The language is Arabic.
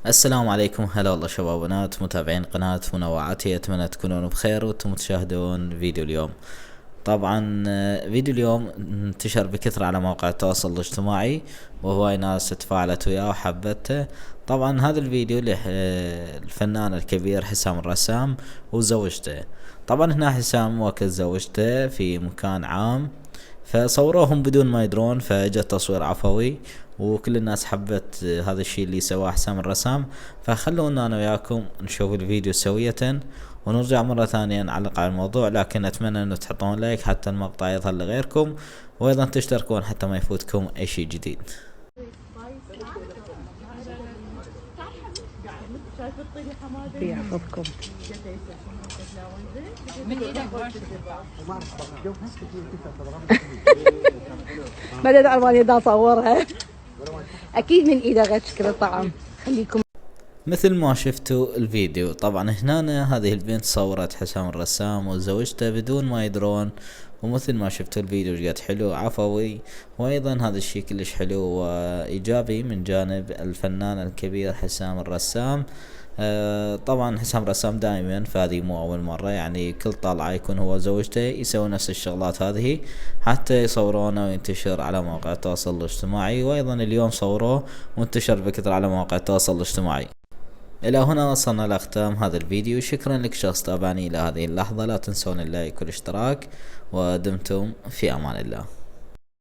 السلام عليكم، هلا والله شباب وبنات متابعين قناة منوعاتي، اتمنى تكونون بخير وانتم تشاهدون فيديو اليوم. طبعا فيديو اليوم انتشر بكثرة على مواقع التواصل الاجتماعي، وهواي ناس تفاعلت وياه وحبته. طبعا هذا الفيديو الفنان الكبير حسام الرسام وزوجته. طبعا هنا حسام وكل زوجته في مكان عام، فصوروهم بدون ما يدرون، فاجى تصوير عفوي وكل الناس حبت هذا الشيء اللي سواه حسام الرسام. فخلونا انا وياكم نشوف الفيديو سوية ونرجع مرة ثانية نعلق على الموضوع، لكن اتمنى انه تحطون لايك حتى المقطع يظهر لغيركم، وايضا تشتركون حتى ما يفوتكم اي شيء جديد. يحفظكم. ما ادري المانيا دا اصورها. اكيد من ايده غير شكل الطعم. خليكم. مثل ما شفتوا الفيديو، طبعا هنا هذه البنت صورت حسام الرسام وزوجته بدون ما يدرون، ومثل ما شفتوا الفيديو جات حلو عفوي، وايضا هذا الشيء كلش حلو وايجابي من جانب الفنان الكبير حسام الرسام. طبعا حسام الرسام دائما، فهذه مو اول مرة، يعني كل طلعة يكون هو وزوجته يسوي نفس الشغلات هذه حتى يصورونه وينتشر على مواقع التواصل الاجتماعي، وايضا اليوم صوروه وانتشر بكثرة على مواقع التواصل الاجتماعي. الى هنا وصلنا لاختام هذا الفيديو، شكرا لك شخص تابعني الى هذه اللحظة، لا تنسون اللايك والاشتراك، ودمتم في امان الله.